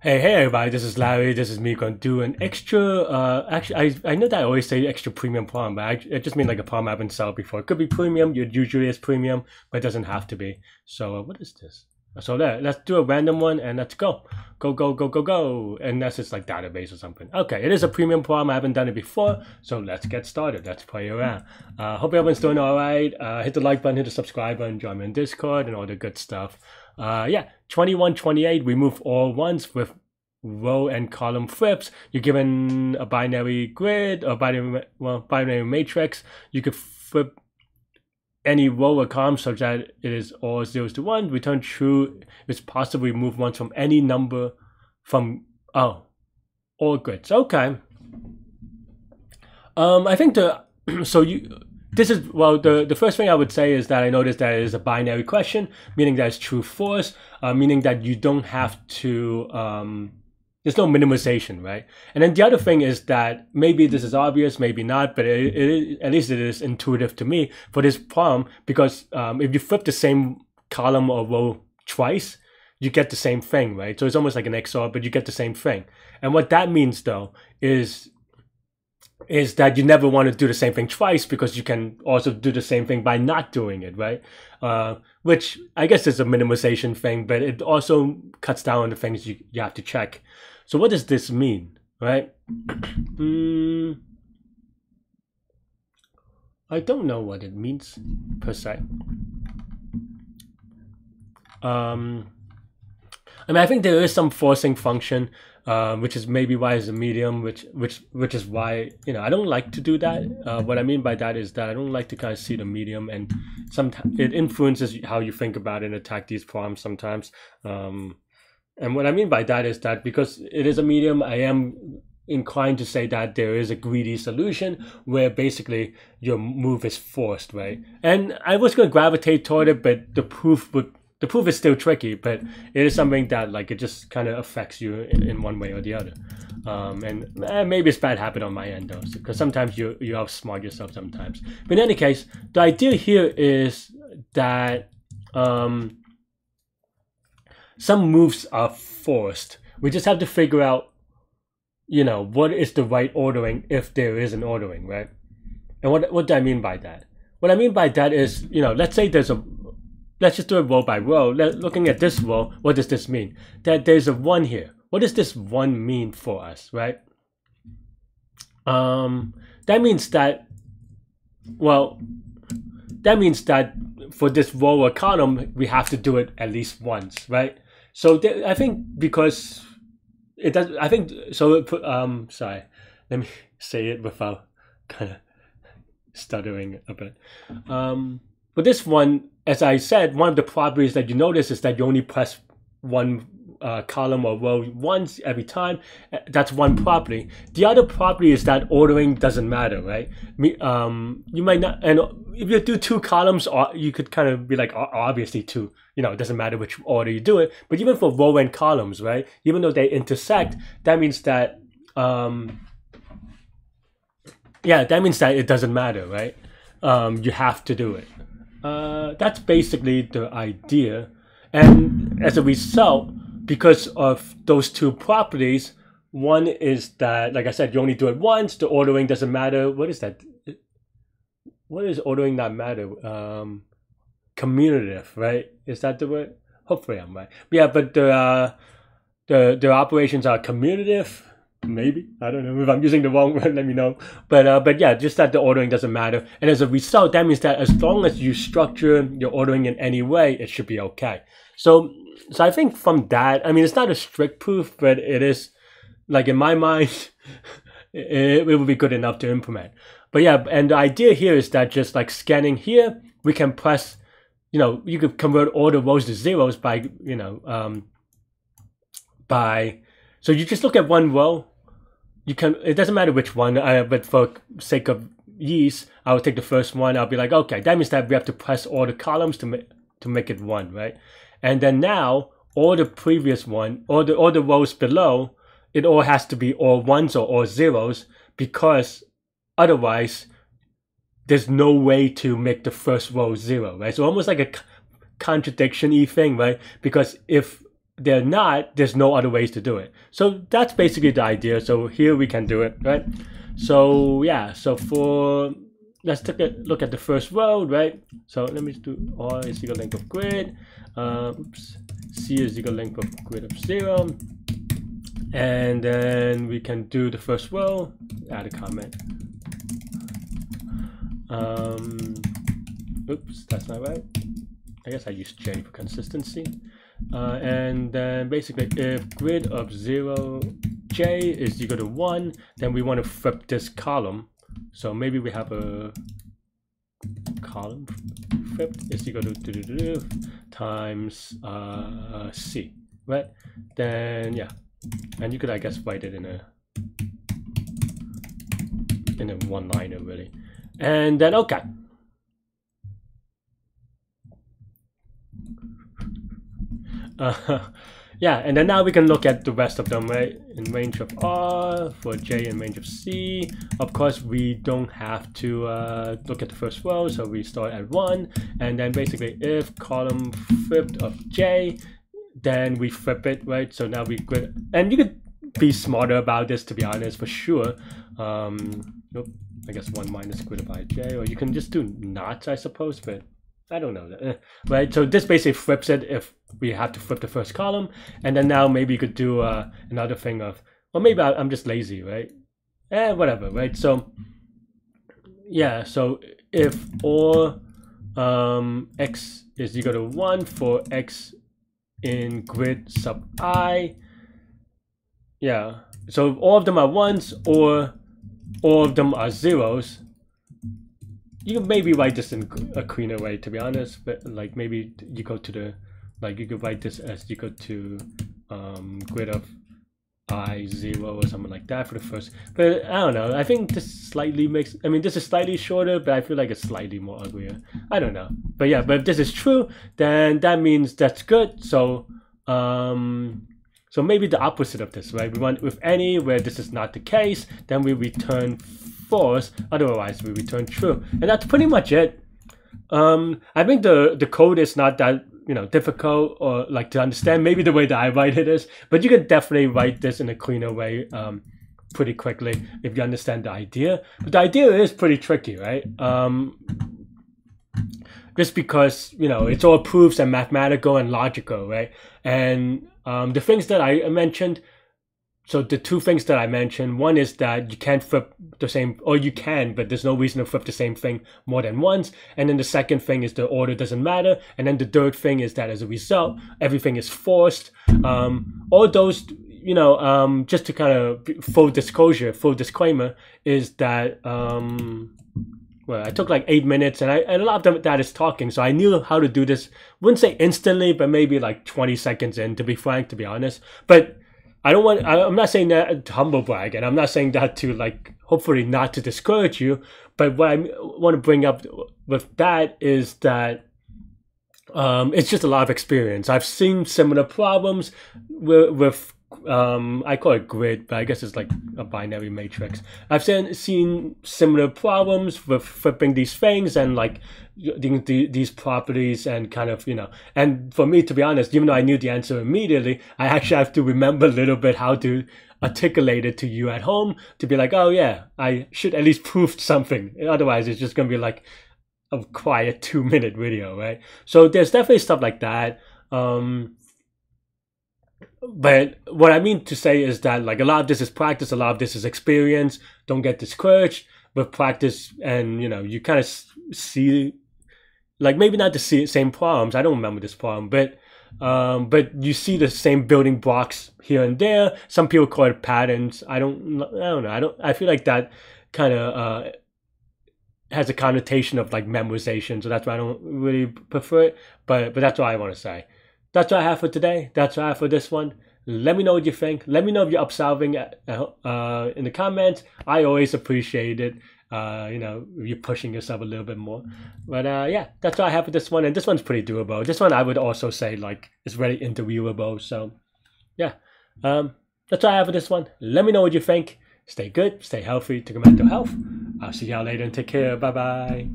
Hey everybody, this is Larry. This is me going to do an extra, actually, I know that I always say extra premium problem, but I just mean like a problem I haven't solved before. It could be premium, it usually is premium, but it doesn't have to be. So what is this? So there, let's do a random one and let's go. Go. Unless it's like database or something. Okay, it is a premium problem. I haven't done it before, so let's get started. Let's play around. Hope everyone's doing all right. Hit the like button, hit the subscribe button, join me in Discord and all the good stuff. Yeah, 21, 28, we move all ones with row and column flips. You're given a binary grid or binary matrix. You could flip any row or column such that it is all zeros to one. Return true. It's possible to move ones from any number from all grids. Okay. I think the first thing I would say is that I noticed that it is a binary question, meaning that it's true false, meaning that you don't have to there's no minimization, right? And then the other thing is that maybe this is obvious, maybe not, but at least it is intuitive to me for this problem, because if you flip the same column or row twice, you get the same thing, right? So it's almost like an XOR, but you get the same thing. And what that means though is that you never want to do the same thing twice, because you can also do the same thing by not doing it, right? Which I guess is a minimization thing, but it also cuts down on the things you have to check. So what does this mean, right? I don't know what it means per se. I mean, I think there is some forcing function, which is maybe why it's a medium, which is why, you know, I don't like to do that. What I mean by that is that I don't like to kind of see the medium, and sometimes it influences how you think about it and attack these problems sometimes. And what I mean by that is that because it is a medium, I am inclined to say that there is a greedy solution where basically your move is forced, right? And I was going to gravitate toward it, but the proof is still tricky, but it is something that like it just kind of affects you in one way or the other. And maybe it's bad habit on my end though, because sometimes you outsmart yourself sometimes. But in any case, the idea here is that some moves are forced. We just have to figure out, you know, what is the right ordering if there is an ordering, right? And what do I mean by that? What I mean by that is, you know, let's say let's just do it row by row. Looking at this row, what does this mean? That there's a 1 here. What does this 1 mean for us, right? That means that, well, that means that for this row or column, we have to do it at least once, right? So I think because it does, I think, so sorry, let me say it without kind of stuttering a bit. For this one, as I said, one of the properties that you notice is that you only press one column or row once every time. That's one property. The other property is that ordering doesn't matter, right? You might not, and if you do 2 columns, you could kind of be like, obviously 2, you know, it doesn't matter which order you do it. But even for row and columns, right? Even though they intersect, that means that, yeah, that means that it doesn't matter, right? You have to do it. That's basically the idea. And as a result, because of those 2 properties, one is that, like I said, you only do it once, the ordering doesn't matter. What is that? What is ordering not matter? Commutative, right? Is that the word? Hopefully I'm right. Yeah, but the operations are commutative. Maybe, I don't know if I'm using the wrong word, let me know. But yeah, just that the ordering doesn't matter. And as a result, that means that as long as you structure your ordering in any way, it should be okay. So I think from that, I mean, it's not a strict proof, but it is, like, in my mind, it will be good enough to implement. But yeah, and the idea here is that just like scanning here, we can press, you know, you could convert all the rows to zeros by, you know, so you just look at one row. You can, it doesn't matter which one, but for sake of ease, I will take the first one. I'll be like, okay, that means that we have to press all the columns to make it 1, right? And then now all the previous one, all the rows below, it all has to be all 1s or all 0s, because otherwise there's no way to make the first row 0, right? So almost like a contradiction-y thing, right? Because if they're not, there's no other ways to do it. So that's basically the idea. So here we can do it, right? So yeah, so let's take a look at the first row, right? So let me do R is equal length of grid. C is equal length of grid of 0. And then we can do the first row, add a comment. Oops, that's not right. I guess I use J for consistency. And then basically if grid of 0, J is equal to 1, then we want to flip this column. So maybe we have a column flip is equal to times C, right? Then yeah, and you could, I guess, write it in a one-liner really. And then okay. Yeah, and then now we can look at the rest of them, right? In range of R, for J in range of C. Of course, we don't have to look at the first row, so we start at 1. And then basically, if column flipped of J, then we flip it, right? So now we grid, and you could be smarter about this, to be honest, for sure. Nope, I guess 1 minus grid by J, or you can just do not, I suppose, but I don't know that, right? So this basically flips it if we have to flip the first column, and then now maybe you could do another thing of, or maybe I'm just lazy, right? Whatever, right? So yeah, so if or x is equal to 1 for x in grid sub I, yeah. So if all of them are 1s or all of them are 0s. You can maybe write this in a cleaner way, to be honest, but like maybe you go to the, like you could write this as equal to grid of I0 or something like that for the first, but I don't know. I think this slightly makes, I mean, this is slightly shorter, but I feel like it's slightly more uglier. I don't know. But yeah, but if this is true, then that means that's good. So, so maybe the opposite of this, right? We want with any where this is not the case, then we return false, otherwise we return true, and that's pretty much it. I think the code is not that difficult or like to understand, maybe the way that I write it is, but you can definitely write this in a cleaner way pretty quickly if you understand the idea. But the idea is pretty tricky, right? Just because it's all proofs and mathematical and logical, right? And the things that I mentioned, so the two things that I mentioned, one is that you can't flip the same, or you can, but there's no reason to flip the same thing more than once. And then the second thing is the order doesn't matter. And then the third thing is that as a result, everything is forced. All those, just to kind of full disclaimer, is that, well, I took like 8 minutes, and a lot of that is talking, so I knew how to do this. Wouldn't say instantly, but maybe like 20 seconds in, to be frank, to be honest. But I'm not saying that to humble brag, and I'm not saying that to like, hopefully not to discourage you, but what I want to bring up with that is that it's just a lot of experience. I've seen similar problems with I call it grid, but I guess it's like a binary matrix. I've seen similar problems with flipping these things and like these properties and kind of, and for me, to be honest, even though I knew the answer immediately, I actually have to remember a little bit how to articulate it to you at home to be like, oh yeah, I should at least prove something. Otherwise, it's just going to be like a quiet 2-minute video, right? So there's definitely stuff like that. But what I mean to say is that like a lot of this is practice, a lot of this is experience. Don't get discouraged with practice, and you kind of see, like maybe not the same problems. I don't remember this problem, but you see the same building blocks here and there. Some people call it patterns. I don't know. I feel like that kind of has a connotation of like memorization, so that's why I don't really prefer it. But that's what I want to say. That's what I have for today. That's what I have for this one. Let me know what you think. Let me know if you're upsolving in the comments. I always appreciate it. You're pushing yourself a little bit more. But yeah, that's what I have for this one. And this one's pretty doable. This one I would also say like it's very interviewable. So yeah, that's what I have for this one. Let me know what you think. Stay good, stay healthy, take your mental health. I'll see y'all later and take care. Bye-bye.